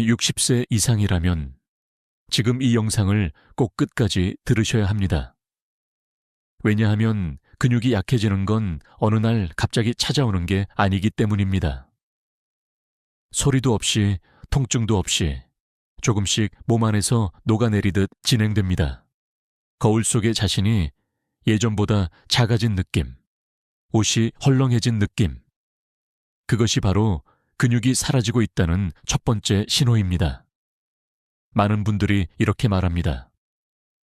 60세 이상이라면 지금 이 영상을 꼭 끝까지 들으셔야 합니다. 왜냐하면 근육이 약해지는 건 어느 날 갑자기 찾아오는 게 아니기 때문입니다. 소리도 없이 통증도 없이 조금씩 몸 안에서 녹아내리듯 진행됩니다. 거울 속의 자신이 예전보다 작아진 느낌, 옷이 헐렁해진 느낌. 그것이 바로 근육이 사라지고 있다는 첫 번째 신호입니다. 많은 분들이 이렇게 말합니다.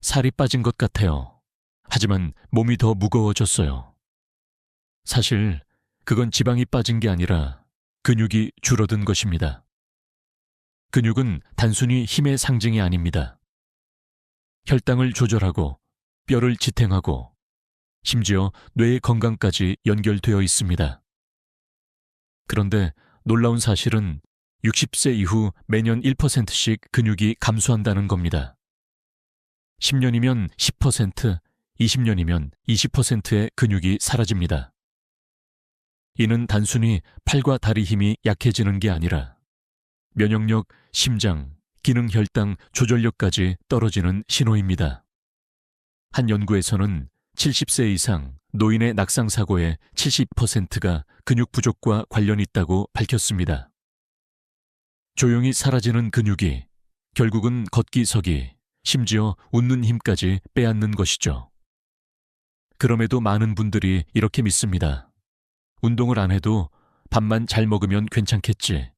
살이 빠진 것 같아요. 하지만 몸이 더 무거워졌어요. 사실 그건 지방이 빠진 게 아니라 근육이 줄어든 것입니다. 근육은 단순히 힘의 상징이 아닙니다. 혈당을 조절하고 뼈를 지탱하고 심지어 뇌의 건강까지 연결되어 있습니다. 그런데 놀라운 사실은 60세 이후 매년 1%씩 근육이 감소한다는 겁니다. 10년이면 10%, 20년이면 20%의 근육이 사라집니다. 이는 단순히 팔과 다리 힘이 약해지는 게 아니라 면역력, 심장, 기능 혈당 조절력까지 떨어지는 신호입니다. 한 연구에서는 70세 이상 노인의 낙상사고의 70%가 근육 부족과 관련이 있다고 밝혔습니다. 조용히 사라지는 근육이 결국은 걷기 서기, 심지어 웃는 힘까지 빼앗는 것이죠. 그럼에도 많은 분들이 이렇게 믿습니다. 운동을 안 해도 밥만 잘 먹으면 괜찮겠지.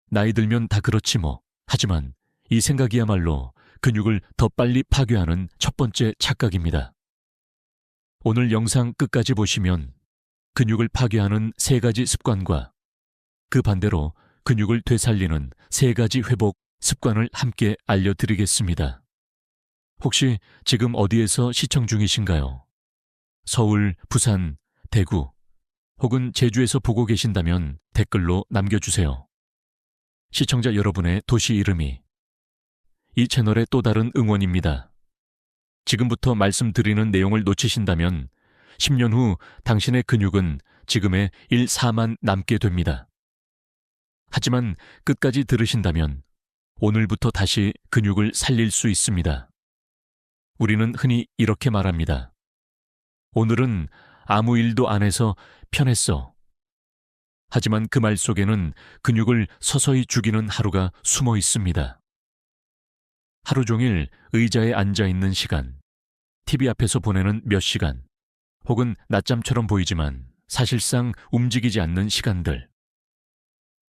나이 들면 다 그렇지 뭐. 하지만 이 생각이야말로 근육을 더 빨리 파괴하는 첫 번째 착각입니다. 오늘 영상 끝까지 보시면 근육을 파괴하는 3가지 습관과 그 반대로 근육을 되살리는 3가지 회복 습관을 함께 알려드리겠습니다. 혹시 지금 어디에서 시청 중이신가요? 서울, 부산, 대구 혹은 제주에서 보고 계신다면 댓글로 남겨주세요. 시청자 여러분의 도시 이름이 이 채널의 또 다른 응원입니다. 지금부터 말씀드리는 내용을 놓치신다면 10년 후 당신의 근육은 지금의 1/4만 남게 됩니다. 하지만 끝까지 들으신다면 오늘부터 다시 근육을 살릴 수 있습니다. 우리는 흔히 이렇게 말합니다. 오늘은 아무 일도 안 해서 편했어. 하지만 그 말 속에는 근육을 서서히 죽이는 하루가 숨어 있습니다. 하루 종일 의자에 앉아 있는 시간, TV 앞에서 보내는 몇 시간, 혹은 낮잠처럼 보이지만 사실상 움직이지 않는 시간들.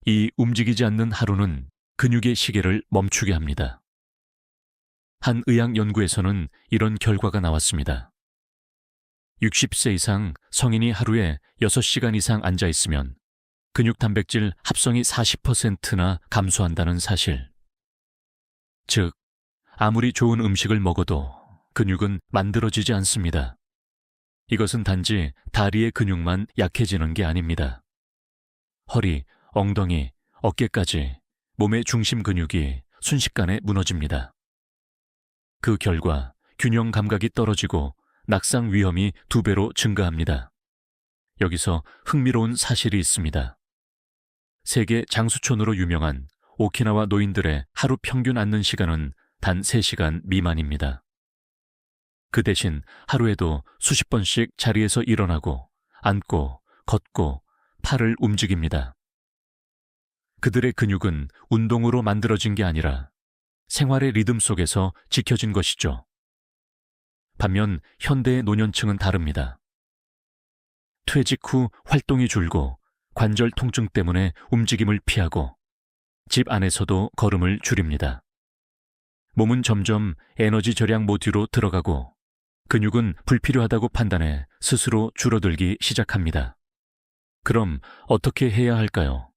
이 움직이지 않는 하루는 근육의 시계를 멈추게 합니다. 한 의학 연구에서는 이런 결과가 나왔습니다. 60세 이상 성인이 하루에 6시간 이상 앉아 있으면 근육 단백질 합성이 40%나 감소한다는 사실. 즉, 아무리 좋은 음식을 먹어도 근육은 만들어지지 않습니다. 이것은 단지 다리의 근육만 약해지는 게 아닙니다. 허리, 엉덩이, 어깨까지 몸의 중심 근육이 순식간에 무너집니다. 그 결과 균형 감각이 떨어지고 낙상 위험이 2배로 증가합니다. 여기서 흥미로운 사실이 있습니다. 세계 장수촌으로 유명한 오키나와 노인들의 하루 평균 앉는 시간은 단 3시간 미만입니다. 그 대신 하루에도 수십 번씩 자리에서 일어나고 앉고 걷고 팔을 움직입니다. 그들의 근육은 운동으로 만들어진 게 아니라 생활의 리듬 속에서 지켜진 것이죠. 반면 현대의 노년층은 다릅니다. 퇴직 후 활동이 줄고 관절 통증 때문에 움직임을 피하고 집 안에서도 걸음을 줄입니다. 몸은 점점 에너지 절약 모드로 들어가고 근육은 불필요하다고 판단해 스스로 줄어들기 시작합니다. 그럼 어떻게 해야 할까요?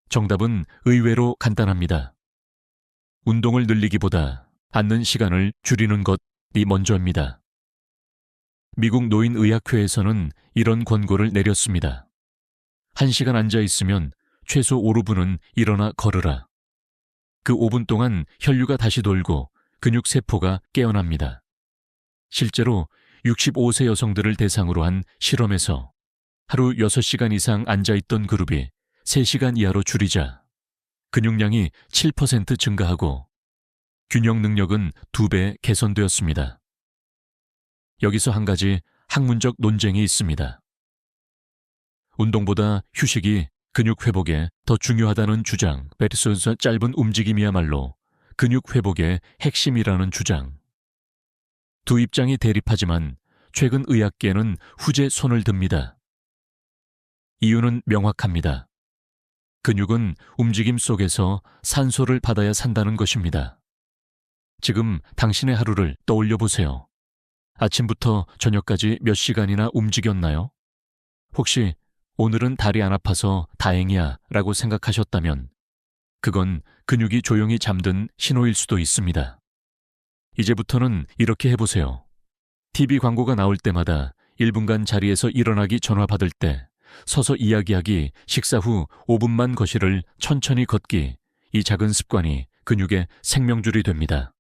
정답은 의외로 간단합니다. 운동을 늘리기보다 앉는 시간을 줄이는 것이 먼저입니다. 미국 노인의학회에서는 이런 권고를 내렸습니다. 1시간 앉아 있으면 최소 5분은 일어나 걸으라. 그 5분 동안 혈류가 다시 돌고 근육세포가 깨어납니다. 실제로 65세 여성들을 대상으로 한 실험에서 하루 6시간 이상 앉아있던 그룹이 3시간 이하로 줄이자 근육량이 7% 증가하고 균형 능력은 2배 개선되었습니다. 여기서 한 가지 학문적 논쟁이 있습니다. 운동보다 휴식이 근육 회복에 더 중요하다는 주장 vs 짧은 움직임이야말로 근육 회복의 핵심이라는 주장. 두 입장이 대립하지만 최근 의학계는 후제 손을 듭니다. 이유는 명확합니다. 근육은 움직임 속에서 산소를 받아야 산다는 것입니다. 지금 당신의 하루를 떠올려 보세요. 아침부터 저녁까지 몇 시간이나 움직였나요? 혹시 오늘은 다리 안 아파서 다행이야 라고 생각하셨다면 그건 근육이 조용히 잠든 신호일 수도 있습니다. 이제부터는 이렇게 해보세요. TV 광고가 나올 때마다 1분간 자리에서 일어나기 전화 받을 때 서서 이야기하기, 식사 후 5분만 거실을 천천히 걷기, 이 작은 습관이 근육의 생명줄이 됩니다.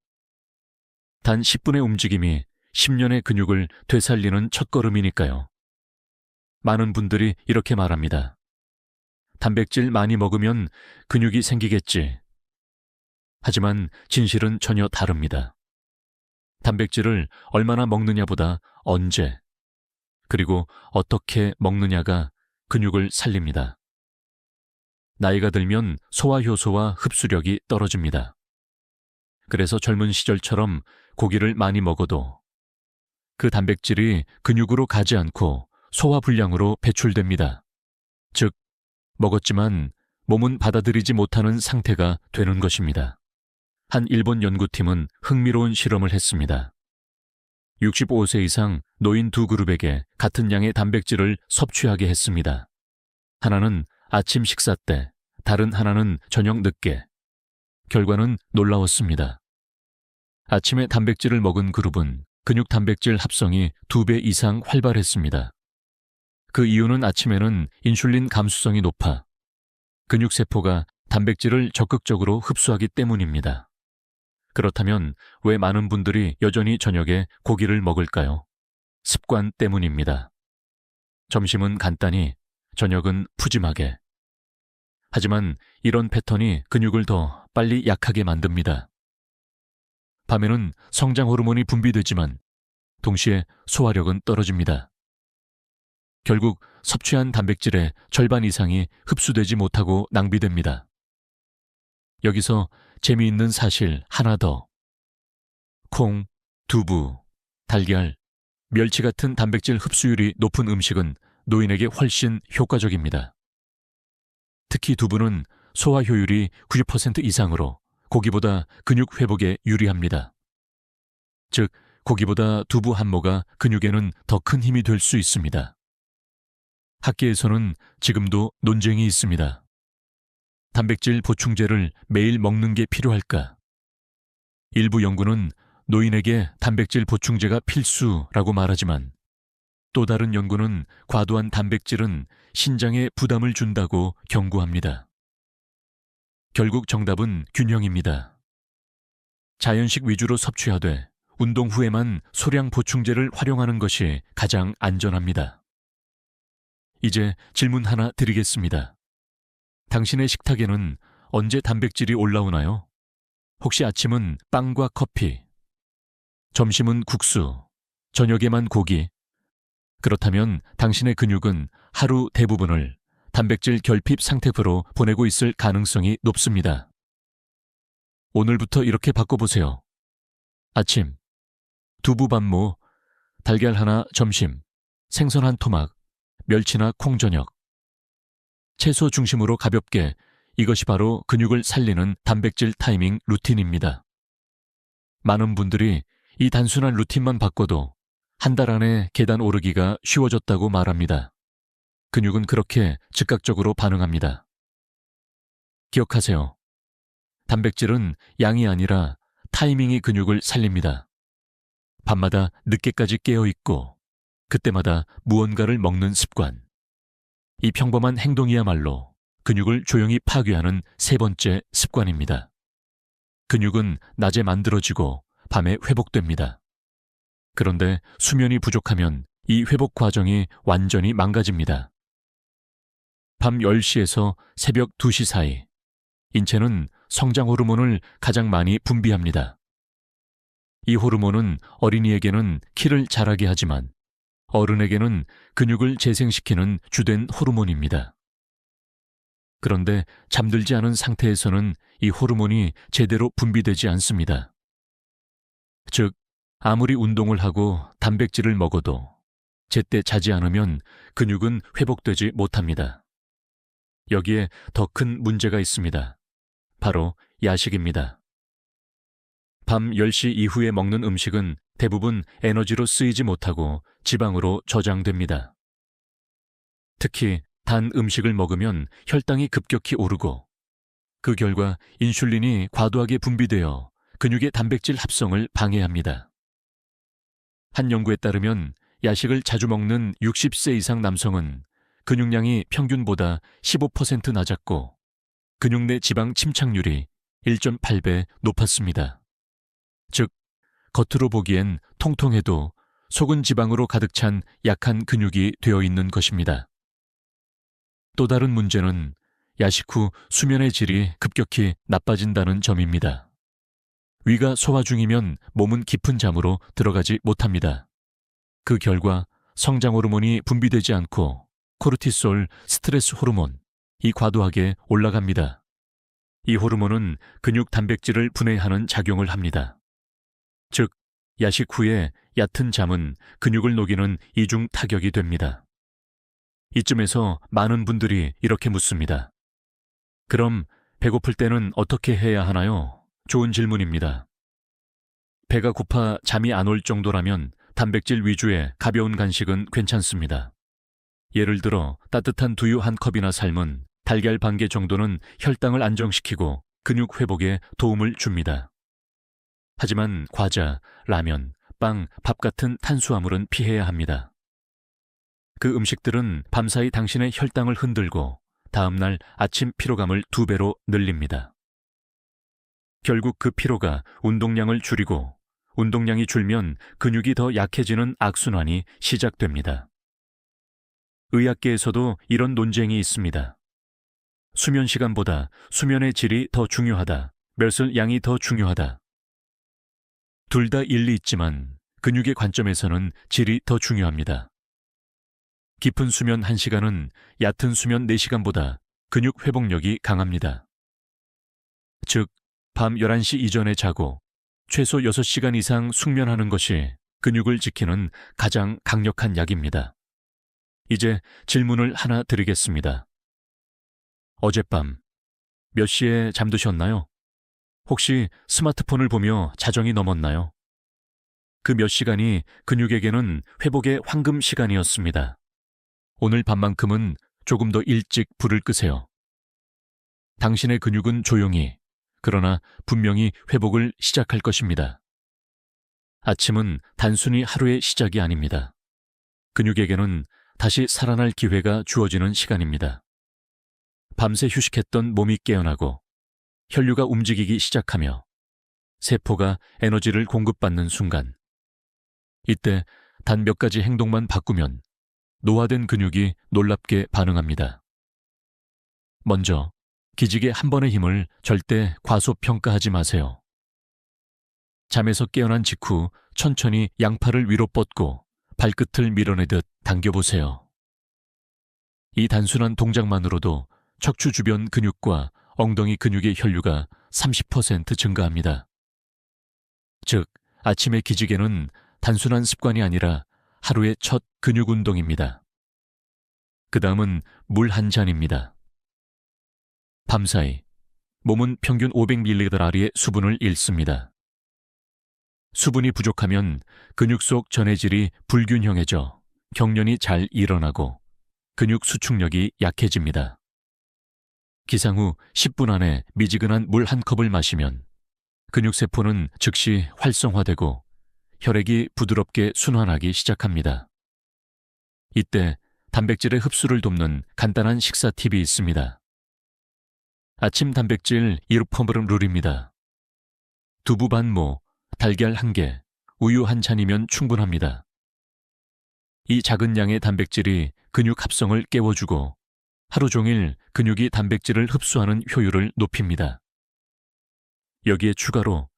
단 10분의 움직임이 10년의 근육을 되살리는 첫걸음이니까요. 많은 분들이 이렇게 말합니다. 단백질 많이 먹으면 근육이 생기겠지. 하지만 진실은 전혀 다릅니다. 단백질을 얼마나 먹느냐보다 언제, 그리고 어떻게 먹느냐가 근육을 살립니다. 나이가 들면 소화효소와 흡수력이 떨어집니다. 그래서 젊은 시절처럼 고기를 많이 먹어도 그 단백질이 근육으로 가지 않고 소화불량으로 배출됩니다. 즉, 먹었지만 몸은 받아들이지 못하는 상태가 되는 것입니다. 한 일본 연구팀은 흥미로운 실험을 했습니다. 65세 이상 노인 두 그룹에게 같은 양의 단백질을 섭취하게 했습니다. 하나는 아침 식사 때, 다른 하나는 저녁 늦게. 결과는 놀라웠습니다. 아침에 단백질을 먹은 그룹은 근육 단백질 합성이 2배 이상 활발했습니다. 그 이유는 아침에는 인슐린 감수성이 높아 근육세포가 단백질을 적극적으로 흡수하기 때문입니다. 그렇다면 왜 많은 분들이 여전히 저녁에 고기를 먹을까요? 습관 때문입니다. 점심은 간단히, 저녁은 푸짐하게. 하지만 이런 패턴이 근육을 더 빨리 약하게 만듭니다. 밤에는 성장 호르몬이 분비되지만 동시에 소화력은 떨어집니다. 결국 섭취한 단백질의 절반 이상이 흡수되지 못하고 낭비됩니다. 여기서 재미있는 사실 하나 더. 콩, 두부, 달걀, 멸치 같은 단백질 흡수율이 높은 음식은 노인에게 훨씬 효과적입니다. 특히 두부는 소화 효율이 90% 이상으로 고기보다 근육 회복에 유리합니다. 즉, 고기보다 두부 한 모가 근육에는 더 큰 힘이 될 수 있습니다. 학계에서는 지금도 논쟁이 있습니다. 단백질 보충제를 매일 먹는 게 필요할까? 일부 연구는 노인에게 단백질 보충제가 필수라고 말하지만 또 다른 연구는 과도한 단백질은 신장에 부담을 준다고 경고합니다. 결국 정답은 균형입니다. 자연식 위주로 섭취하되 운동 후에만 소량 보충제를 활용하는 것이 가장 안전합니다. 이제 질문 하나 드리겠습니다. 당신의 식탁에는 언제 단백질이 올라오나요? 혹시 아침은 빵과 커피, 점심은 국수, 저녁에만 고기? 그렇다면 당신의 근육은 하루 대부분을 단백질 결핍 상태로 보내고 있을 가능성이 높습니다. 오늘부터 이렇게 바꿔보세요. 아침, 두부 반모, 달걀 하나 점심, 생선 한 토막, 멸치나 콩 저녁. 채소 중심으로 가볍게, 이것이 바로 근육을 살리는 단백질 타이밍 루틴입니다. 많은 분들이 이 단순한 루틴만 바꿔도 한 달 안에 계단 오르기가 쉬워졌다고 말합니다. 근육은 그렇게 즉각적으로 반응합니다. 기억하세요. 단백질은 양이 아니라 타이밍이 근육을 살립니다. 밤마다 늦게까지 깨어있고 그때마다 무언가를 먹는 습관. 이 평범한 행동이야말로 근육을 조용히 파괴하는 세 번째 습관입니다. 근육은 낮에 만들어지고 밤에 회복됩니다. 그런데 수면이 부족하면 이 회복 과정이 완전히 망가집니다. 밤 10시에서 새벽 2시 사이, 인체는 성장 호르몬을 가장 많이 분비합니다. 이 호르몬은 어린이에게는 키를 자라게 하지만 어른에게는 근육을 재생시키는 주된 호르몬입니다. 그런데 잠들지 않은 상태에서는 이 호르몬이 제대로 분비되지 않습니다. 즉, 아무리 운동을 하고 단백질을 먹어도 제때 자지 않으면 근육은 회복되지 못합니다. 여기에 더 큰 문제가 있습니다. 바로 야식입니다. 밤 10시 이후에 먹는 음식은 대부분 에너지로 쓰이지 못하고 지방으로 저장됩니다. 특히 단 음식을 먹으면 혈당이 급격히 오르고 그 결과 인슐린이 과도하게 분비되어 근육의 단백질 합성을 방해합니다. 한 연구에 따르면 야식을 자주 먹는 60세 이상 남성은 근육량이 평균보다 15% 낮았고 근육 내 지방 침착률이 1.8배 높았습니다. 즉, 겉으로 보기엔 통통해도 속은 지방으로 가득 찬 약한 근육이 되어 있는 것입니다. 또 다른 문제는 야식 후 수면의 질이 급격히 나빠진다는 점입니다. 위가 소화 중이면 몸은 깊은 잠으로 들어가지 못합니다. 그 결과 성장 호르몬이 분비되지 않고 코르티솔, 스트레스 호르몬, 이 과도하게 올라갑니다. 이 호르몬은 근육 단백질을 분해하는 작용을 합니다. 즉, 야식 후에 얕은 잠은 근육을 녹이는 이중 타격이 됩니다. 이쯤에서 많은 분들이 이렇게 묻습니다. 그럼 배고플 때는 어떻게 해야 하나요? 좋은 질문입니다. 배가 고파 잠이 안 올 정도라면 단백질 위주의 가벼운 간식은 괜찮습니다. 예를 들어 따뜻한 두유 한 컵이나 삶은 달걀 반 개 정도는 혈당을 안정시키고 근육 회복에 도움을 줍니다. 하지만 과자, 라면, 빵, 밥 같은 탄수화물은 피해야 합니다. 그 음식들은 밤사이 당신의 혈당을 흔들고 다음날 아침 피로감을 2배로 늘립니다. 결국 그 피로가 운동량을 줄이고 운동량이 줄면 근육이 더 약해지는 악순환이 시작됩니다. 의학계에서도 이런 논쟁이 있습니다. 수면 시간보다 수면의 질이 더 중요하다, 멸술 양이 더 중요하다. 둘 다 일리 있지만 근육의 관점에서는 질이 더 중요합니다. 깊은 수면 1시간은 얕은 수면 4시간보다 근육 회복력이 강합니다. 즉, 밤 11시 이전에 자고 최소 6시간 이상 숙면하는 것이 근육을 지키는 가장 강력한 약입니다. 이제 질문을 하나 드리겠습니다. 어젯밤 몇 시에 잠드셨나요? 혹시 스마트폰을 보며 자정이 넘었나요? 그 몇 시간이 근육에게는 회복의 황금 시간이었습니다. 오늘 밤만큼은 조금 더 일찍 불을 끄세요. 당신의 근육은 조용히, 그러나 분명히 회복을 시작할 것입니다. 아침은 단순히 하루의 시작이 아닙니다. 근육에게는 다시 살아날 기회가 주어지는 시간입니다. 밤새 휴식했던 몸이 깨어나고 혈류가 움직이기 시작하며 세포가 에너지를 공급받는 순간, 이때 단 몇 가지 행동만 바꾸면 노화된 근육이 놀랍게 반응합니다. 먼저, 기지개 한 번의 힘을 절대 과소평가하지 마세요. 잠에서 깨어난 직후 천천히 양팔을 위로 뻗고 발끝을 밀어내듯 당겨보세요. 이 단순한 동작만으로도 척추 주변 근육과 엉덩이 근육의 혈류가 30% 증가합니다. 즉, 아침의 기지개는 단순한 습관이 아니라 하루의 첫 근육 운동입니다. 그 다음은 물 한 잔입니다. 밤사이 몸은 평균 500mg의 수분을 잃습니다. 수분이 부족하면 근육 속 전해질이 불균형해져 경련이 잘 일어나고 근육 수축력이 약해집니다. 기상 후 10분 안에 미지근한 물 한 컵을 마시면 근육세포는 즉시 활성화되고 혈액이 부드럽게 순환하기 시작합니다. 이때 단백질의 흡수를 돕는 간단한 식사 팁이 있습니다. 아침 단백질 이루퍼브름 룰입니다. 두부 반모, 달걀 1개, 우유 한 잔이면 충분합니다. 이 작은 양의 단백질이 근육 합성을 깨워주고 하루 종일 근육이 단백질을 흡수하는 효율을 높입니다. 여기에 추가로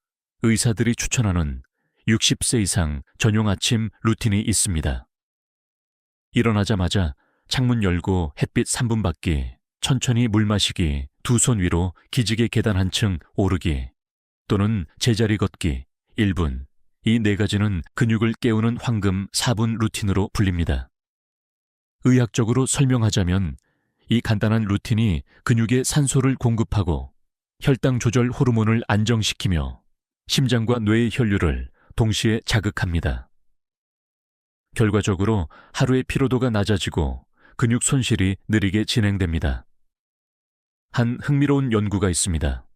의사들이 추천하는 60세 이상 전용 아침 루틴이 있습니다. 일어나자마자 창문 열고 햇빛 3분 받기, 천천히 물 마시기, 두 손 위로 기지개 계단 한층 오르기, 또는 제자리 걷기 1분. 이 네 가지는 근육을 깨우는 황금 4분 루틴으로 불립니다. 의학적으로 설명하자면 이 간단한 루틴이 근육에 산소를 공급하고 혈당 조절 호르몬을 안정시키며 심장과 뇌의 혈류를 동시에 자극합니다. 결과적으로 하루의 피로도가 낮아지고 근육 손실이 느리게 진행됩니다. 한 흥미로운 연구가 있습니다.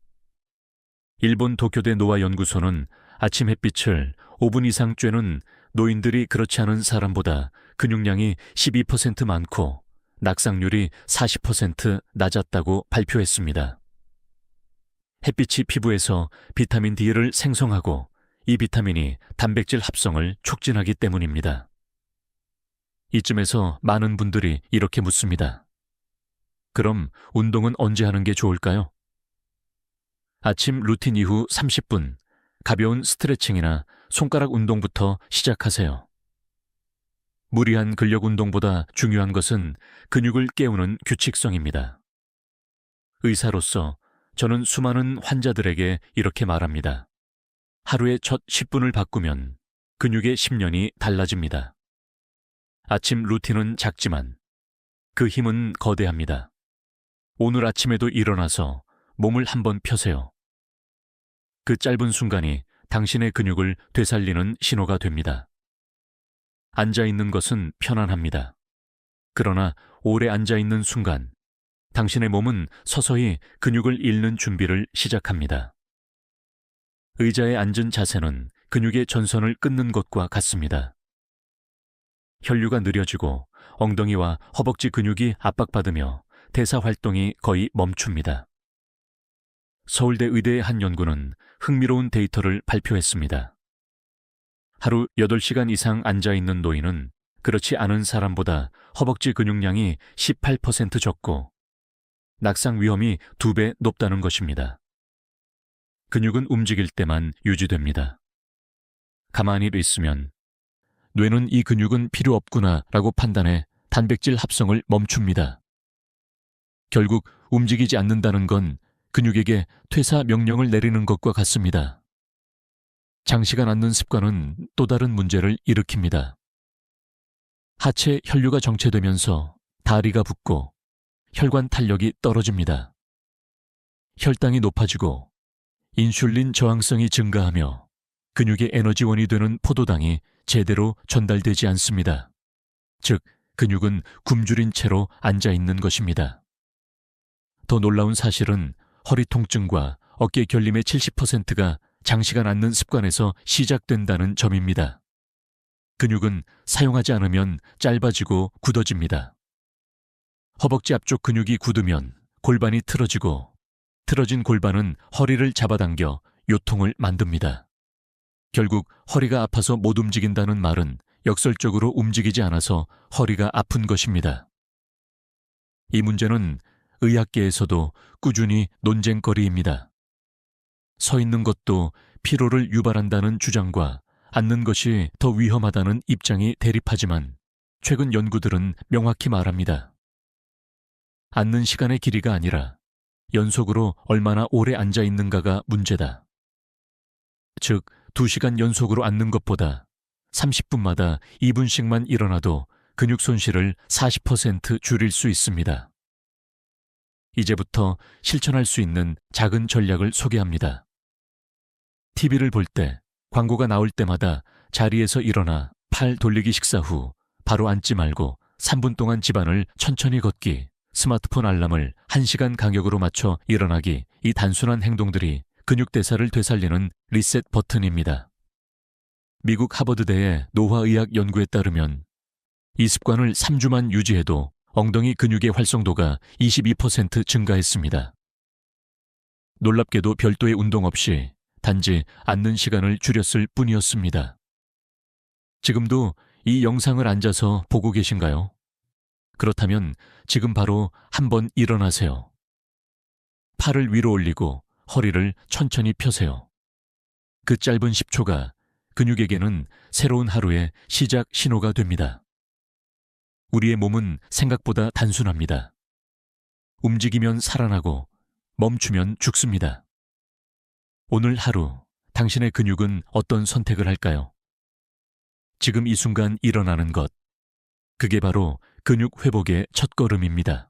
일본 도쿄대 노화 연구소는 아침 햇빛을 5분 이상 쬐는 노인들이 그렇지 않은 사람보다 근육량이 12% 많고 낙상률이 40% 낮았다고 발표했습니다. 햇빛이 피부에서 비타민 D를 생성하고 이 비타민이 단백질 합성을 촉진하기 때문입니다. 이쯤에서 많은 분들이 이렇게 묻습니다. 그럼 운동은 언제 하는 게 좋을까요? 아침 루틴 이후 30분, 가벼운 스트레칭이나 손가락 운동부터 시작하세요. 무리한 근력 운동보다 중요한 것은 근육을 깨우는 규칙성입니다. 의사로서 저는 수많은 환자들에게 이렇게 말합니다. 하루의 첫 10분을 바꾸면 근육의 10년이 달라집니다. 아침 루틴은 작지만 그 힘은 거대합니다. 오늘 아침에도 일어나서 몸을 한번 펴세요. 그 짧은 순간이 당신의 근육을 되살리는 신호가 됩니다. 앉아있는 것은 편안합니다. 그러나 오래 앉아있는 순간 당신의 몸은 서서히 근육을 잃는 준비를 시작합니다. 의자에 앉은 자세는 근육의 전선을 끊는 것과 같습니다. 혈류가 느려지고 엉덩이와 허벅지 근육이 압박받으며 대사 활동이 거의 멈춥니다. 서울대 의대의 한 연구는 흥미로운 데이터를 발표했습니다. 하루 8시간 이상 앉아있는 노인은 그렇지 않은 사람보다 허벅지 근육량이 18% 적고 낙상 위험이 2배 높다는 것입니다. 근육은 움직일 때만 유지됩니다. 가만히 있으면 뇌는 이 근육은 필요 없구나 라고 판단해 단백질 합성을 멈춥니다. 결국 움직이지 않는다는 건 근육에게 퇴사 명령을 내리는 것과 같습니다. 장시간 앉는 습관은 또 다른 문제를 일으킵니다. 하체 혈류가 정체되면서 다리가 붓고 혈관 탄력이 떨어집니다. 혈당이 높아지고 인슐린 저항성이 증가하며 근육의 에너지원이 되는 포도당이 제대로 전달되지 않습니다. 즉, 근육은 굶주린 채로 앉아있는 것입니다. 더 놀라운 사실은 허리 통증과 어깨 결림의 70%가 장시간 앉는 습관에서 시작된다는 점입니다. 근육은 사용하지 않으면 짧아지고 굳어집니다. 허벅지 앞쪽 근육이 굳으면 골반이 틀어지고 틀어진 골반은 허리를 잡아당겨 요통을 만듭니다. 결국 허리가 아파서 못 움직인다는 말은 역설적으로 움직이지 않아서 허리가 아픈 것입니다. 이 문제는 의학계에서도 꾸준히 논쟁거리입니다. 서 있는 것도 피로를 유발한다는 주장과 앉는 것이 더 위험하다는 입장이 대립하지만 최근 연구들은 명확히 말합니다. 앉는 시간의 길이가 아니라 연속으로 얼마나 오래 앉아 있는가가 문제다. 즉, 2시간 연속으로 앉는 것보다 30분마다 2분씩만 일어나도 근육 손실을 40% 줄일 수 있습니다. 이제부터 실천할 수 있는 작은 전략을 소개합니다. TV를 볼 때, 광고가 나올 때마다 자리에서 일어나 팔 돌리기 식사 후 바로 앉지 말고 3분 동안 집안을 천천히 걷기, 스마트폰 알람을 1시간 간격으로 맞춰 일어나기, 이 단순한 행동들이 근육 대사를 되살리는 리셋 버튼입니다. 미국 하버드대의 노화의학 연구에 따르면 이 습관을 3주만 유지해도 엉덩이 근육의 활성도가 22% 증가했습니다. 놀랍게도 별도의 운동 없이 단지 앉는 시간을 줄였을 뿐이었습니다. 지금도 이 영상을 앉아서 보고 계신가요? 그렇다면 지금 바로 한번 일어나세요. 팔을 위로 올리고 허리를 천천히 펴세요. 그 짧은 10초가 근육에게는 새로운 하루의 시작 신호가 됩니다. 우리의 몸은 생각보다 단순합니다. 움직이면 살아나고 멈추면 죽습니다. 오늘 하루 당신의 근육은 어떤 선택을 할까요? 지금 이 순간 일어나는 것, 그게 바로 근육 회복의 첫걸음입니다.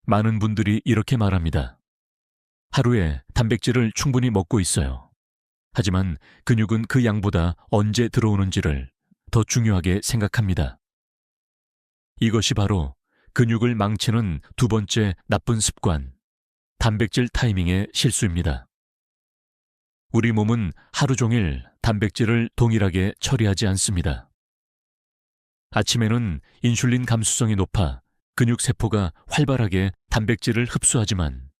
많은 분들이 이렇게 말합니다. 하루에 단백질을 충분히 먹고 있어요. 하지만 근육은 그 양보다 언제 들어오는지를 더 중요하게 생각합니다. 이것이 바로 근육을 망치는 두 번째 나쁜 습관, 단백질 타이밍의 실수입니다. 우리 몸은 하루 종일 단백질을 동일하게 처리하지 않습니다. 아침에는 인슐린 감수성이 높아 근육세포가 활발하게 단백질을 흡수하지만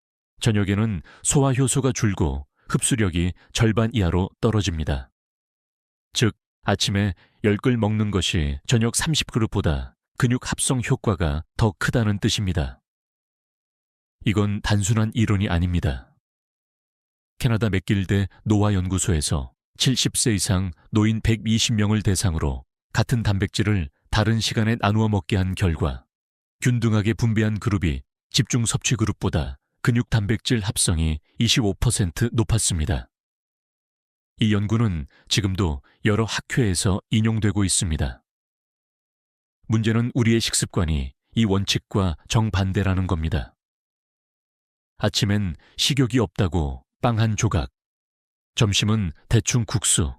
저녁에는 소화 효소가 줄고 흡수력이 절반 이하로 떨어집니다. 즉, 아침에 10그릇 먹는 것이 저녁 30그릇보다 근육 합성 효과가 더 크다는 뜻입니다. 이건 단순한 이론이 아닙니다. 캐나다 맥길대 노화연구소에서 70세 이상 노인 120명을 대상으로 같은 단백질을 다른 시간에 나누어 먹게 한 결과 균등하게 분배한 그룹이 집중 섭취 그룹보다 근육 단백질 합성이 25% 높았습니다. 이 연구는 지금도 여러 학회에서 인용되고 있습니다. 문제는 우리의 식습관이 이 원칙과 정반대라는 겁니다. 아침엔 식욕이 없다고 빵 한 조각, 점심은 대충 국수,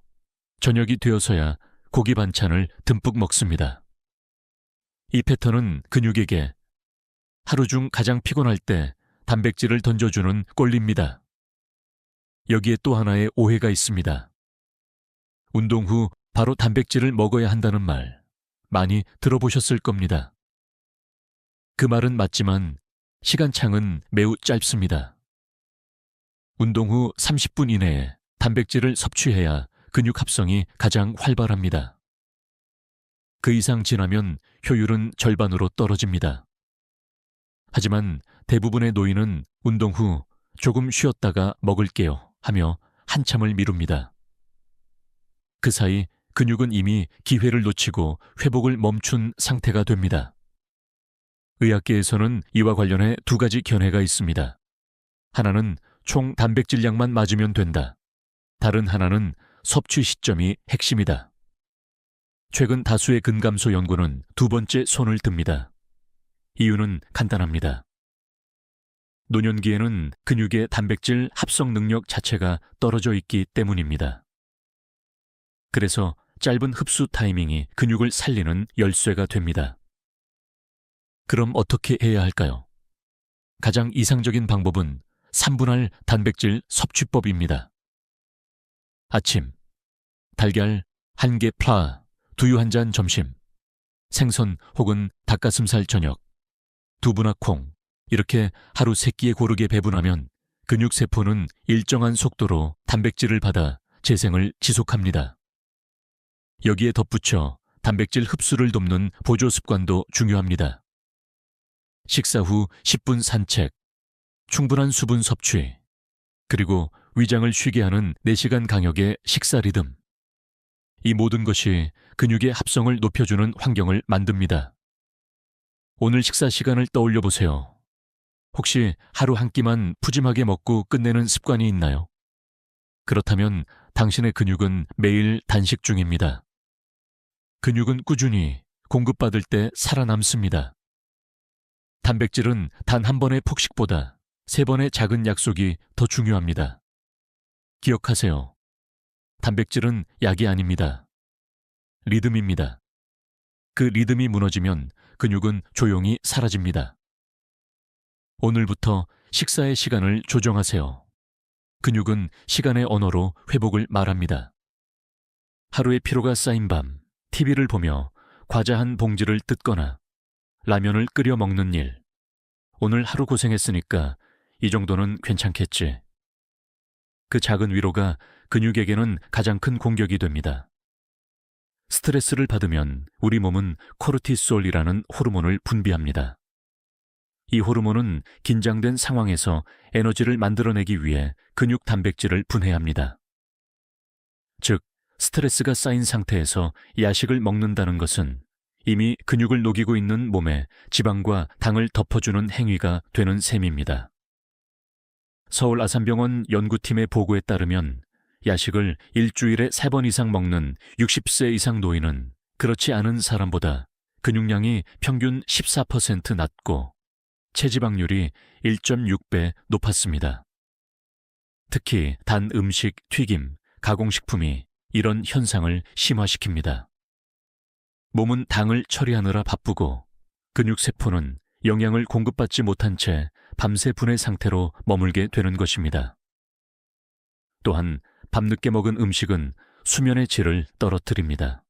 저녁이 되어서야 고기 반찬을 듬뿍 먹습니다. 이 패턴은 근육에게 하루 중 가장 피곤할 때 단백질을 던져주는 꼴입니다. 여기에 또 하나의 오해가 있습니다. 운동 후 바로 단백질을 먹어야 한다는 말, 많이 들어보셨을 겁니다. 그 말은 맞지만 시간창은 매우 짧습니다. 운동 후 30분 이내에 단백질을 섭취해야 근육 합성이 가장 활발합니다. 그 이상 지나면 효율은 절반으로 떨어집니다. 하지만 대부분의 노인은 운동 후 조금 쉬었다가 먹을게요 하며 한참을 미룹니다. 그 사이 근육은 이미 기회를 놓치고 회복을 멈춘 상태가 됩니다. 의학계에서는 이와 관련해 두 가지 견해가 있습니다. 하나는 총 단백질량만 맞으면 된다. 다른 하나는 섭취 시점이 핵심이다. 최근 다수의 근감소 연구는 두 번째 손을 듭니다. 이유는 간단합니다. 노년기에는 근육의 단백질 합성 능력 자체가 떨어져 있기 때문입니다. 그래서 짧은 흡수 타이밍이 근육을 살리는 열쇠가 됩니다. 그럼 어떻게 해야 할까요? 가장 이상적인 방법은 3분할 단백질 섭취법입니다. 아침, 달걀 1개 플라, 두유 1잔 점심, 생선 혹은 닭가슴살 저녁, 두부나 콩, 이렇게 하루 3끼에 고르게 배분하면 근육세포는 일정한 속도로 단백질을 받아 재생을 지속합니다. 여기에 덧붙여 단백질 흡수를 돕는 보조 습관도 중요합니다. 식사 후 10분 산책, 충분한 수분 섭취, 그리고 위장을 쉬게 하는 4시간 간격의 식사 리듬. 이 모든 것이 근육의 합성을 높여주는 환경을 만듭니다. 오늘 식사 시간을 떠올려 보세요. 혹시 하루 한 끼만 푸짐하게 먹고 끝내는 습관이 있나요? 그렇다면 당신의 근육은 매일 단식 중입니다. 근육은 꾸준히 공급받을 때 살아남습니다. 단백질은 단 한 번의 폭식보다 3번의 작은 약속이 더 중요합니다. 기억하세요. 단백질은 약이 아닙니다. 리듬입니다. 그 리듬이 무너지면 근육은 조용히 사라집니다. 오늘부터 식사의 시간을 조정하세요. 근육은 시간의 언어로 회복을 말합니다. 하루의 피로가 쌓인 밤, TV를 보며 과자 한 봉지를 뜯거나 라면을 끓여 먹는 일. 오늘 하루 고생했으니까 이 정도는 괜찮겠지. 그 작은 위로가 근육에게는 가장 큰 공격이 됩니다. 스트레스를 받으면 우리 몸은 코르티솔이라는 호르몬을 분비합니다. 이 호르몬은 긴장된 상황에서 에너지를 만들어내기 위해 근육 단백질을 분해합니다. 즉, 스트레스가 쌓인 상태에서 야식을 먹는다는 것은 이미 근육을 녹이고 있는 몸에 지방과 당을 덮어주는 행위가 되는 셈입니다. 서울 아산병원 연구팀의 보고에 따르면 야식을 일주일에 3번 이상 먹는 60세 이상 노인은 그렇지 않은 사람보다 근육량이 평균 14% 낮고 체지방률이 1.6배 높았습니다. 특히 단 음식, 튀김, 가공식품이 이런 현상을 심화시킵니다. 몸은 당을 처리하느라 바쁘고 근육세포는 영양을 공급받지 못한 채 밤새 분해 상태로 머물게 되는 것입니다. 또한 밤늦게 먹은 음식은 수면의 질을 떨어뜨립니다.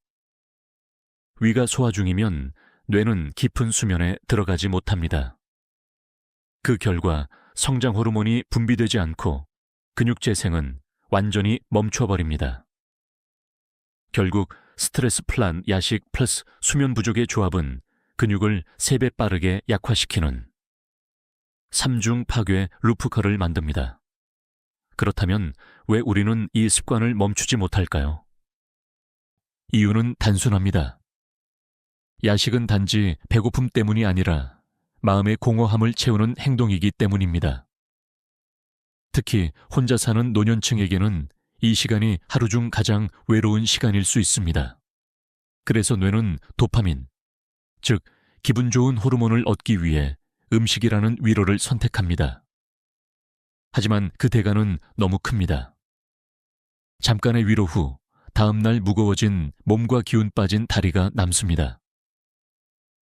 위가 소화 중이면 뇌는 깊은 수면에 들어가지 못합니다. 그 결과 성장 호르몬이 분비되지 않고 근육 재생은 완전히 멈춰버립니다. 결국 스트레스 플란 야식 플러스 수면 부족의 조합은 근육을 3배 빠르게 약화시키는 삼중 파괴 루프컬을 만듭니다. 그렇다면 왜 우리는 이 습관을 멈추지 못할까요? 이유는 단순합니다. 야식은 단지 배고픔 때문이 아니라 마음의 공허함을 채우는 행동이기 때문입니다. 특히 혼자 사는 노년층에게는 이 시간이 하루 중 가장 외로운 시간일 수 있습니다. 그래서 뇌는 도파민, 즉 기분 좋은 호르몬을 얻기 위해 음식이라는 위로를 선택합니다. 하지만 그 대가는 너무 큽니다. 잠깐의 위로 후 다음 날 무거워진 몸과 기운 빠진 다리가 남습니다.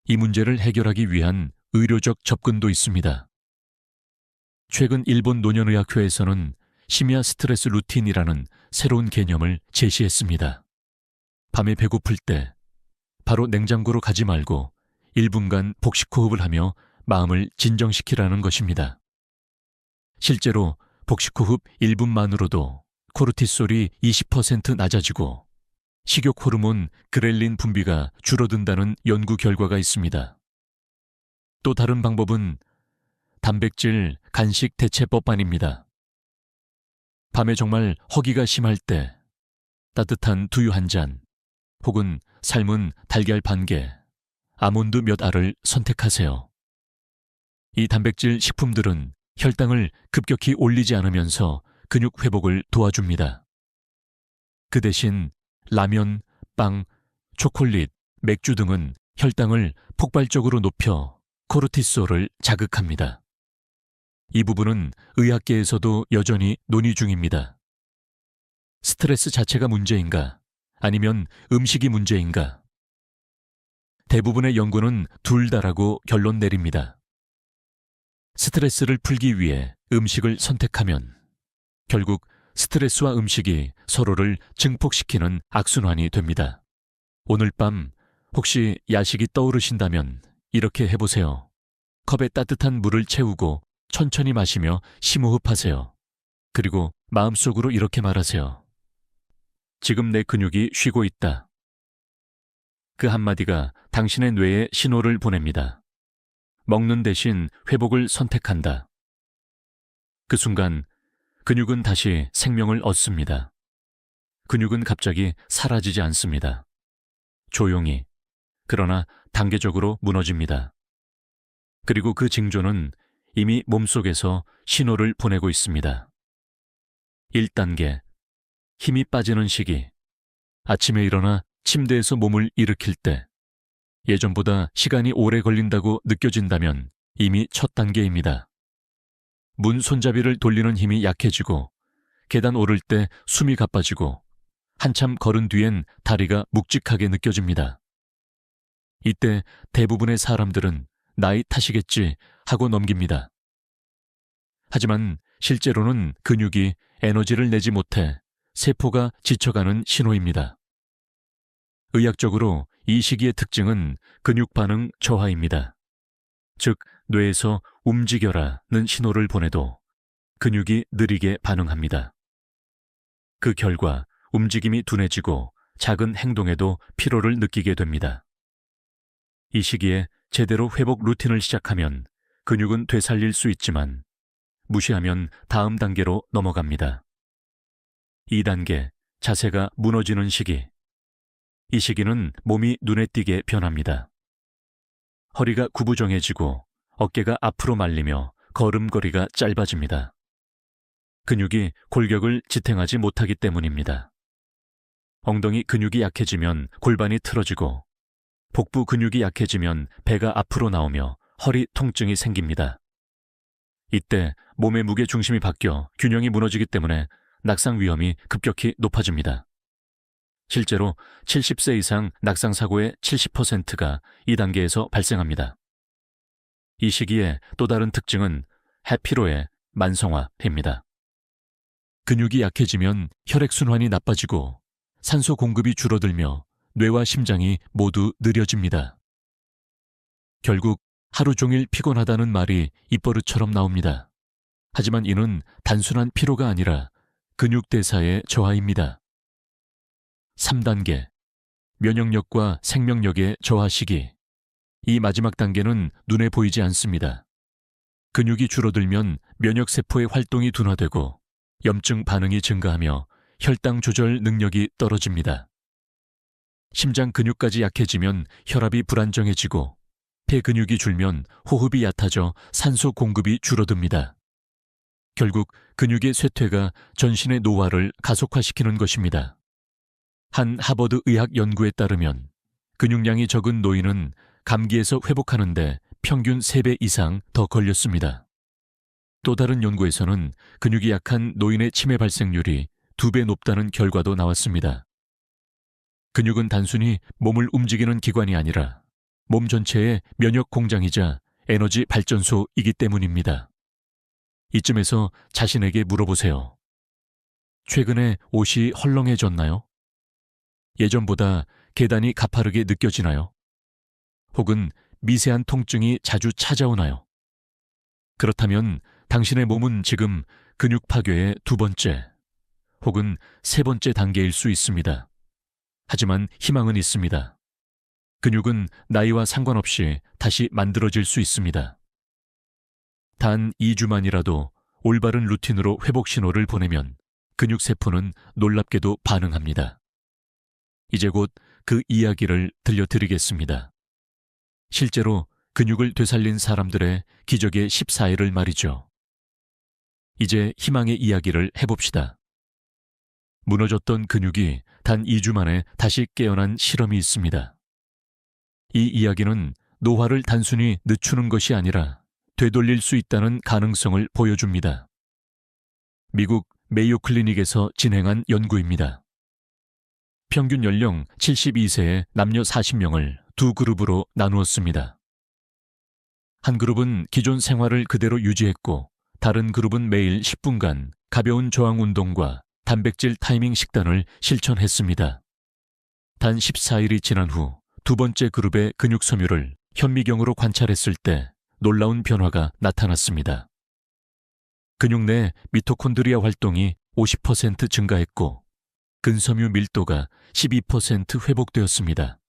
이 문제를 해결하기 위한 의료적 접근도 있습니다. 최근 일본 노년의학회에서는 심야 스트레스 루틴이라는 새로운 개념을 제시했습니다. 밤에 배고플 때 바로 냉장고로 가지 말고 1분간 복식 호흡을 하며 마음을 진정시키라는 것입니다. 실제로 복식 호흡 1분만으로도 코르티솔이 20% 낮아지고 식욕 호르몬 그렐린 분비가 줄어든다는 연구 결과가 있습니다. 또 다른 방법은 단백질 간식 대체법만입니다. 밤에 정말 허기가 심할 때 따뜻한 두유 한 잔 혹은 삶은 달걀 반 개, 아몬드 몇 알을 선택하세요. 이 단백질 식품들은 혈당을 급격히 올리지 않으면서 근육 회복을 도와줍니다. 그 대신 라면, 빵, 초콜릿, 맥주 등은 혈당을 폭발적으로 높여 코르티솔을 자극합니다. 이 부분은 의학계에서도 여전히 논의 중입니다. 스트레스 자체가 문제인가? 아니면 음식이 문제인가? 대부분의 연구는 둘 다라고 결론 내립니다. 스트레스를 풀기 위해 음식을 선택하면 결국 스트레스와 음식이 서로를 증폭시키는 악순환이 됩니다. 오늘 밤 혹시 야식이 떠오르신다면 이렇게 해보세요. 컵에 따뜻한 물을 채우고 천천히 마시며 심호흡하세요. 그리고 마음속으로 이렇게 말하세요. 지금 내 근육이 쉬고 있다. 그 한마디가 당신의 뇌에 신호를 보냅니다. 먹는 대신 회복을 선택한다. 그 순간 근육은 다시 생명을 얻습니다. 근육은 갑자기 사라지지 않습니다. 조용히, 그러나 단계적으로 무너집니다. 그리고 그 징조는 이미 몸속에서 신호를 보내고 있습니다. 1단계, 힘이 빠지는 시기. 아침에 일어나 침대에서 몸을 일으킬 때 예전보다 시간이 오래 걸린다고 느껴진다면 이미 첫 단계입니다. 문 손잡이를 돌리는 힘이 약해지고 계단 오를 때 숨이 가빠지고 한참 걸은 뒤엔 다리가 묵직하게 느껴집니다. 이때 대부분의 사람들은 나이 탓이겠지 하고 넘깁니다. 하지만 실제로는 근육이 에너지를 내지 못해 세포가 지쳐가는 신호입니다. 의학적으로 이 시기의 특징은 근육 반응 저하입니다. 즉, 뇌에서 움직여라는 신호를 보내도 근육이 느리게 반응합니다. 그 결과 움직임이 둔해지고 작은 행동에도 피로를 느끼게 됩니다. 이 시기에 제대로 회복 루틴을 시작하면 근육은 되살릴 수 있지만 무시하면 다음 단계로 넘어갑니다. 2단계, 자세가 무너지는 시기. 이 시기는 몸이 눈에 띄게 변합니다. 허리가 구부정해지고 어깨가 앞으로 말리며 걸음걸이가 짧아집니다. 근육이 골격을 지탱하지 못하기 때문입니다. 엉덩이 근육이 약해지면 골반이 틀어지고 복부 근육이 약해지면 배가 앞으로 나오며 허리 통증이 생깁니다. 이때 몸의 무게 중심이 바뀌어 균형이 무너지기 때문에 낙상 위험이 급격히 높아집니다. 실제로 70세 이상 낙상 사고의 70%가 이 단계에서 발생합니다. 이 시기에 또 다른 특징은 해피로의 만성화입니다. 근육이 약해지면 혈액순환이 나빠지고 산소 공급이 줄어들며 뇌와 심장이 모두 느려집니다. 결국 하루 종일 피곤하다는 말이 입버릇처럼 나옵니다. 하지만 이는 단순한 피로가 아니라 근육 대사의 저하입니다. 3단계, 면역력과 생명력의 저하 시기. 이 마지막 단계는 눈에 보이지 않습니다. 근육이 줄어들면 면역세포의 활동이 둔화되고 염증 반응이 증가하며 혈당 조절 능력이 떨어집니다. 심장 근육까지 약해지면 혈압이 불안정해지고 폐 근육이 줄면 호흡이 얕아져 산소 공급이 줄어듭니다. 결국 근육의 쇠퇴가 전신의 노화를 가속화시키는 것입니다. 한 하버드 의학 연구에 따르면 근육량이 적은 노인은 감기에서 회복하는데 평균 3배 이상 더 걸렸습니다. 또 다른 연구에서는 근육이 약한 노인의 치매 발생률이 2배 높다는 결과도 나왔습니다. 근육은 단순히 몸을 움직이는 기관이 아니라 몸 전체의 면역 공장이자 에너지 발전소이기 때문입니다. 이쯤에서 자신에게 물어보세요. 최근에 옷이 헐렁해졌나요? 예전보다 계단이 가파르게 느껴지나요? 혹은 미세한 통증이 자주 찾아오나요? 그렇다면 당신의 몸은 지금 근육 파괴의 2번째 혹은 3번째 단계일 수 있습니다. 하지만 희망은 있습니다. 근육은 나이와 상관없이 다시 만들어질 수 있습니다. 단 2주만이라도 올바른 루틴으로 회복 신호를 보내면 근육세포는 놀랍게도 반응합니다. 이제 곧 그 이야기를 들려드리겠습니다. 실제로 근육을 되살린 사람들의 기적의 14일을 말이죠. 이제 희망의 이야기를 해봅시다. 무너졌던 근육이 단 2주 만에 다시 깨어난 실험이 있습니다. 이 이야기는 노화를 단순히 늦추는 것이 아니라 되돌릴 수 있다는 가능성을 보여줍니다. 미국 메이오 클리닉에서 진행한 연구입니다. 평균 연령 72세의 남녀 40명을 2그룹으로 나누었습니다. 한 그룹은 기존 생활을 그대로 유지했고 다른 그룹은 매일 10분간 가벼운 저항 운동과 단백질 타이밍 식단을 실천했습니다. 단 14일이 지난 후 2번째 그룹의 근육 섬유를 현미경으로 관찰했을 때 놀라운 변화가 나타났습니다. 근육 내 미토콘드리아 활동이 50% 증가했고 근섬유 밀도가 12% 회복되었습니다.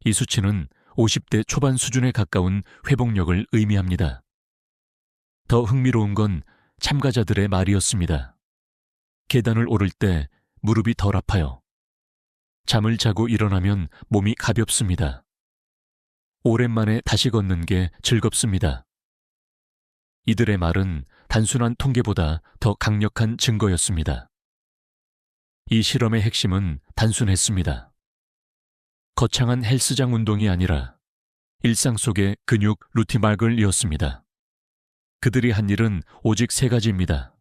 이 수치는 50대 초반 수준에 가까운 회복력을 의미합니다. 더 흥미로운 건 참가자들의 말이었습니다. 계단을 오를 때 무릎이 덜 아파요. 잠을 자고 일어나면 몸이 가볍습니다. 오랜만에 다시 걷는 게 즐겁습니다. 이들의 말은 단순한 통계보다 더 강력한 증거였습니다. 이 실험의 핵심은 단순했습니다. 거창한 헬스장 운동이 아니라 일상 속의 근육 루틴막을이었습니다. 그들이 한 일은 오직 3가지입니다.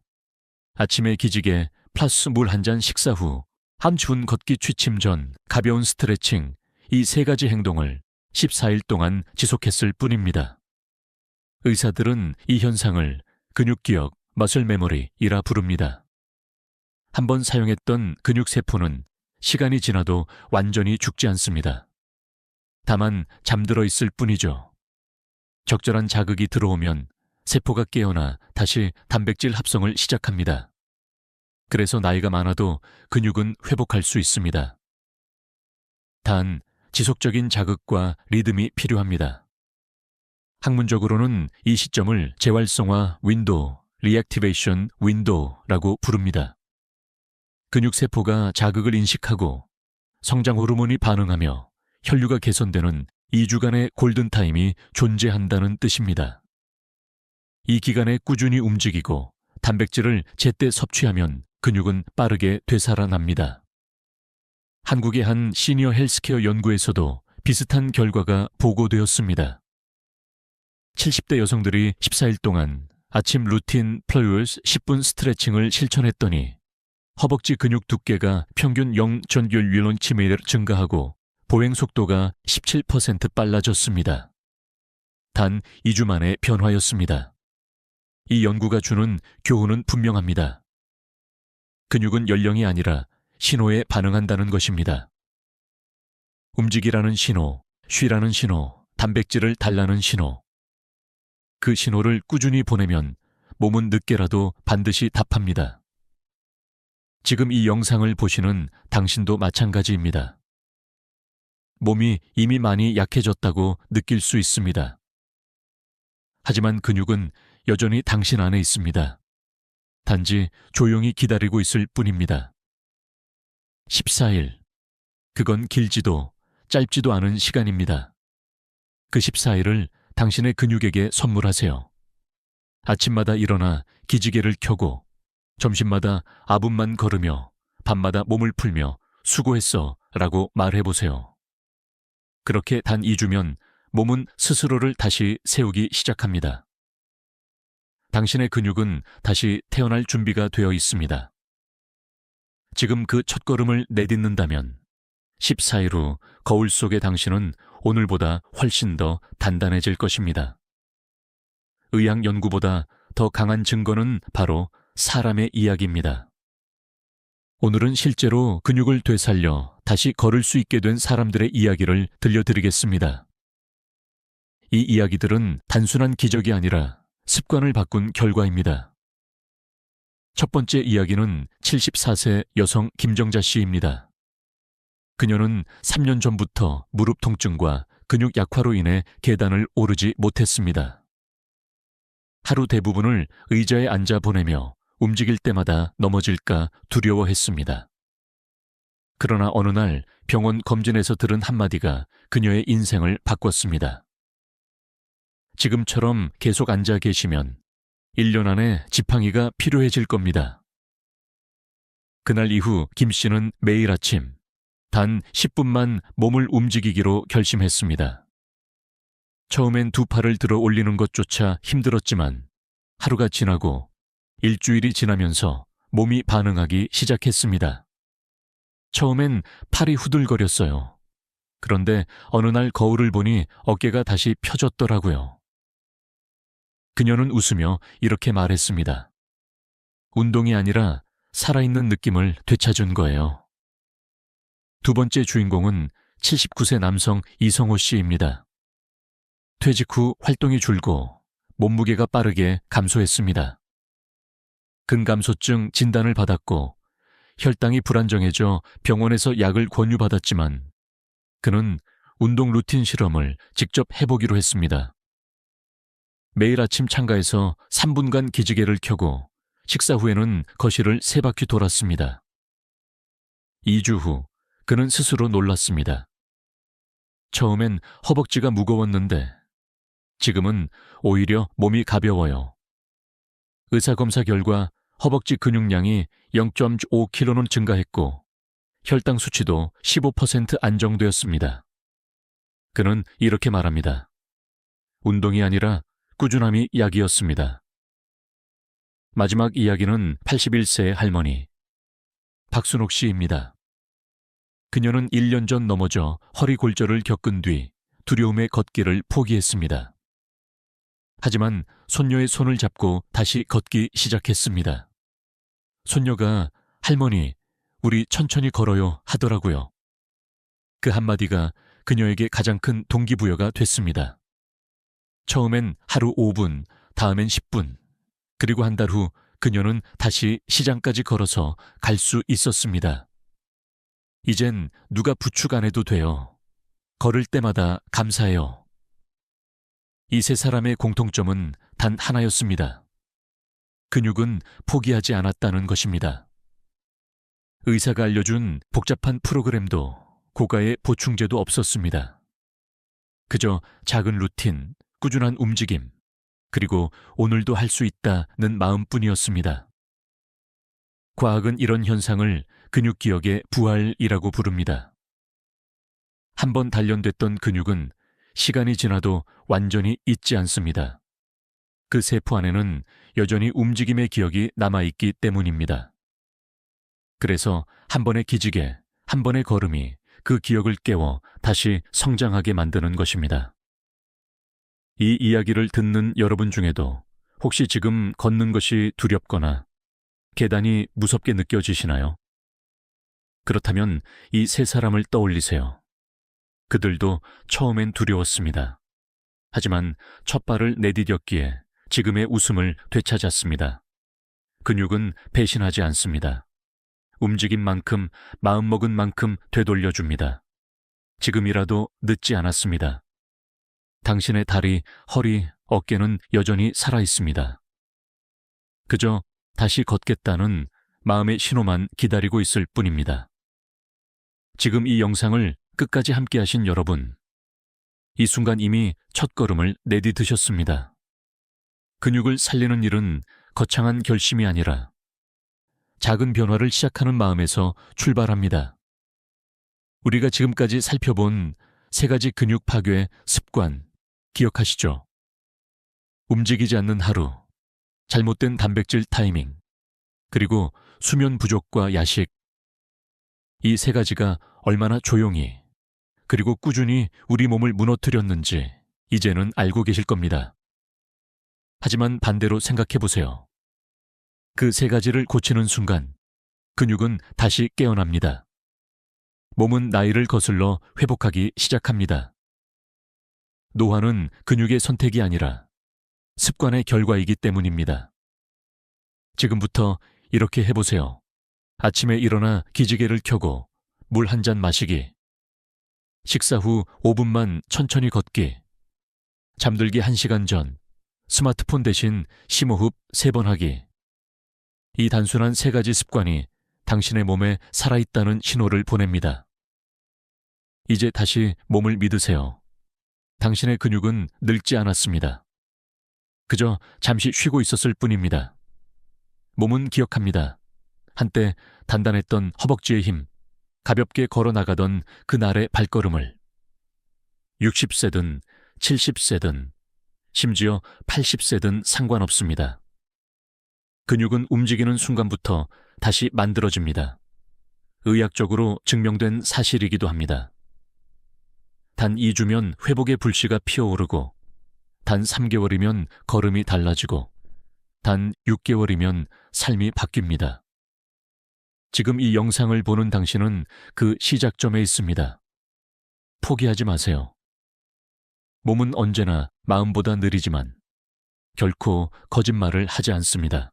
아침에 기지개 플러스 물 한 잔 식사 후 한준 걷기 취침 전 가벼운 스트레칭, 이 3가지 행동을 14일 동안 지속했을 뿐입니다. 의사들은 이 현상을 근육기억, 머슬 메모리이라 부릅니다. 한번 사용했던 근육세포는 시간이 지나도 완전히 죽지 않습니다. 다만 잠들어 있을 뿐이죠. 적절한 자극이 들어오면 세포가 깨어나 다시 단백질 합성을 시작합니다. 그래서 나이가 많아도 근육은 회복할 수 있습니다. 단 지속적인 자극과 리듬이 필요합니다. 학문적으로는 이 시점을 재활성화 윈도우, 리액티베이션 윈도우라고 부릅니다. 근육세포가 자극을 인식하고 성장 호르몬이 반응하며 혈류가 개선되는 2주간의 골든타임이 존재한다는 뜻입니다. 이 기간에 꾸준히 움직이고 단백질을 제때 섭취하면 근육은 빠르게 되살아납니다. 한국의 한 시니어 헬스케어 연구에서도 비슷한 결과가 보고되었습니다. 70대 여성들이 14일 동안 아침 루틴 플러스 10분 스트레칭을 실천했더니 허벅지 근육 두께가 평균 0.1mm 증가하고 보행 속도가 17% 빨라졌습니다. 단 2주 만의 변화였습니다. 이 연구가 주는 교훈은 분명합니다. 근육은 연령이 아니라 신호에 반응한다는 것입니다. 움직이라는 신호, 쉬라는 신호, 단백질을 달라는 신호. 그 신호를 꾸준히 보내면 몸은 늦게라도 반드시 답합니다. 지금 이 영상을 보시는 당신도 마찬가지입니다. 몸이 이미 많이 약해졌다고 느낄 수 있습니다. 하지만 근육은 여전히 당신 안에 있습니다. 단지 조용히 기다리고 있을 뿐입니다. 14일. 그건 길지도 짧지도 않은 시간입니다. 그 14일을 당신의 근육에게 선물하세요. 아침마다 일어나 기지개를 켜고 점심마다 아분만 걸으며 밤마다 몸을 풀며 수고했어 라고 말해보세요. 그렇게 단 2주면 몸은 스스로를 다시 세우기 시작합니다. 당신의 근육은 다시 태어날 준비가 되어 있습니다. 지금 그 첫걸음을 내딛는다면 14일 후 거울 속의 당신은 오늘보다 훨씬 더 단단해질 것입니다. 의학 연구보다 더 강한 증거는 바로 사람의 이야기입니다. 오늘은 실제로 근육을 되살려 다시 걸을 수 있게 된 사람들의 이야기를 들려드리겠습니다. 이 이야기들은 단순한 기적이 아니라 습관을 바꾼 결과입니다. 첫 번째 이야기는 74세 여성 김정자 씨입니다. 그녀는 3년 전부터 무릎 통증과 근육 약화로 인해 계단을 오르지 못했습니다. 하루 대부분을 의자에 앉아 보내며 움직일 때마다 넘어질까 두려워했습니다. 그러나 어느 날 병원 검진에서 들은 한마디가 그녀의 인생을 바꿨습니다. 지금처럼 계속 앉아 계시면 1년 안에 지팡이가 필요해질 겁니다. 그날 이후 김 씨는 매일 아침 단 10분만 몸을 움직이기로 결심했습니다. 처음엔 2팔을 들어 올리는 것조차 힘들었지만 하루가 지나고 일주일이 지나면서 몸이 반응하기 시작했습니다. 처음엔 팔이 후들거렸어요. 그런데 어느 날 거울을 보니 어깨가 다시 펴졌더라고요. 그녀는 웃으며 이렇게 말했습니다. 운동이 아니라 살아있는 느낌을 되찾은 거예요. 두 번째 주인공은 79세 남성 이성호 씨입니다. 퇴직 후 활동이 줄고 몸무게가 빠르게 감소했습니다. 근감소증 진단을 받았고 혈당이 불안정해져 병원에서 약을 권유받았지만 그는 운동 루틴 실험을 직접 해보기로 했습니다. 매일 아침 창가에서 3분간 기지개를 켜고 식사 후에는 거실을 3바퀴 돌았습니다. 2주 후 그는 스스로 놀랐습니다. 처음엔 허벅지가 무거웠는데 지금은 오히려 몸이 가벼워요. 의사검사 결과 허벅지 근육량이 0.5kg는 증가했고 혈당 수치도 15% 안정되었습니다. 그는 이렇게 말합니다. 운동이 아니라 꾸준함이 약이었습니다. 마지막 이야기는 81세의 할머니 박순옥 씨입니다. 그녀는 1년 전 넘어져 허리 골절을 겪은 뒤 두려움의 걷기를 포기했습니다. 하지만 손녀의 손을 잡고 다시 걷기 시작했습니다. 손녀가 할머니, 우리 천천히 걸어요 하더라고요. 그 한마디가 그녀에게 가장 큰 동기부여가 됐습니다. 처음엔 하루 5분, 다음엔 10분, 그리고 한 달 후 그녀는 다시 시장까지 걸어서 갈 수 있었습니다. 이젠 누가 부축 안 해도 돼요. 걸을 때마다 감사해요. 이 세 사람의 공통점은 단 하나였습니다. 근육은 포기하지 않았다는 것입니다. 의사가 알려준 복잡한 프로그램도 고가의 보충제도 없었습니다. 그저 작은 루틴, 꾸준한 움직임, 그리고 오늘도 할 수 있다는 마음뿐이었습니다. 과학은 이런 현상을 근육기억의 부활이라고 부릅니다. 한번 단련됐던 근육은 시간이 지나도 완전히 잊지 않습니다. 그 세포 안에는 여전히 움직임의 기억이 남아있기 때문입니다. 그래서 한 번의 기지개, 한 번의 걸음이 그 기억을 깨워 다시 성장하게 만드는 것입니다. 이 이야기를 듣는 여러분 중에도 혹시 지금 걷는 것이 두렵거나 계단이 무섭게 느껴지시나요? 그렇다면 이 세 사람을 떠올리세요. 그들도 처음엔 두려웠습니다. 하지만 첫 발을 내디뎠기에 지금의 웃음을 되찾았습니다. 근육은 배신하지 않습니다. 움직인 만큼 마음먹은 만큼 되돌려줍니다. 지금이라도 늦지 않았습니다. 당신의 다리, 허리, 어깨는 여전히 살아있습니다. 그저 다시 걷겠다는 마음의 신호만 기다리고 있을 뿐입니다. 지금 이 영상을 끝까지 함께 하신 여러분, 이 순간 이미 첫걸음을 내디드셨습니다. 근육을 살리는 일은 거창한 결심이 아니라 작은 변화를 시작하는 마음에서 출발합니다. 우리가 지금까지 살펴본 세 가지 근육 파괴 습관 기억하시죠? 움직이지 않는 하루, 잘못된 단백질 타이밍, 그리고 수면 부족과 야식. 이 세 가지가 얼마나 조용히 그리고 꾸준히 우리 몸을 무너뜨렸는지 이제는 알고 계실 겁니다. 하지만 반대로 생각해 보세요. 그 세 가지를 고치는 순간 근육은 다시 깨어납니다. 몸은 나이를 거슬러 회복하기 시작합니다. 노화는 근육의 선택이 아니라 습관의 결과이기 때문입니다. 지금부터 이렇게 해보세요. 아침에 일어나 기지개를 켜고 물 한 잔 마시기. 식사 후 5분만 천천히 걷기. 잠들기 1시간 전 스마트폰 대신 심호흡 3번 하기. 이 단순한 세 가지 습관이 당신의 몸에 살아있다는 신호를 보냅니다. 이제 다시 몸을 믿으세요. 당신의 근육은 늙지 않았습니다. 그저 잠시 쉬고 있었을 뿐입니다. 몸은 기억합니다. 한때 단단했던 허벅지의 힘, 가볍게 걸어나가던 그날의 발걸음을. 60세든 70세든 심지어 80세든 상관없습니다. 근육은 움직이는 순간부터 다시 만들어집니다. 의학적으로 증명된 사실이기도 합니다. 단 2주면 회복의 불씨가 피어오르고, 단 3개월이면 걸음이 달라지고, 단 6개월이면 삶이 바뀝니다. 지금 이 영상을 보는 당신은 그 시작점에 있습니다. 포기하지 마세요. 몸은 언제나 마음보다 느리지만 결코 거짓말을 하지 않습니다.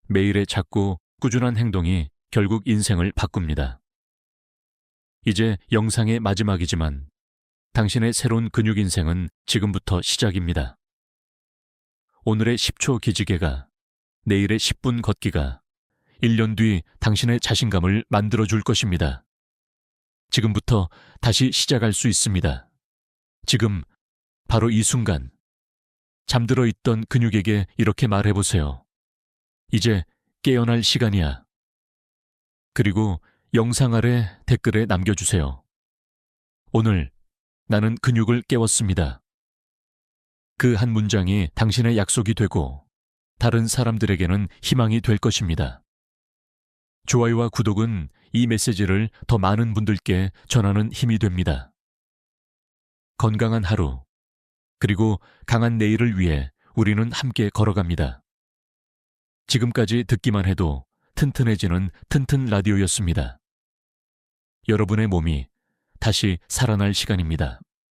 매일의 작고 꾸준한 행동이 결국 인생을 바꿉니다. 이제 영상의 마지막이지만 당신의 새로운 근육 인생은 지금부터 시작입니다. 오늘의 10초 기지개가, 내일의 10분 걷기가 1년 뒤 당신의 자신감을 만들어줄 것입니다. 지금부터 다시 시작할 수 있습니다. 지금, 바로 이 순간, 잠들어 있던 근육에게 이렇게 말해보세요. 이제 깨어날 시간이야. 그리고 영상 아래 댓글에 남겨주세요. 오늘 나는 근육을 깨웠습니다. 그 한 문장이 당신의 약속이 되고 다른 사람들에게는 희망이 될 것입니다. 좋아요와 구독은 이 메시지를 더 많은 분들께 전하는 힘이 됩니다. 건강한 하루, 그리고 강한 내일을 위해 우리는 함께 걸어갑니다. 지금까지 듣기만 해도 튼튼해지는 튼튼 라디오였습니다. 여러분의 몸이 다시 살아날 시간입니다.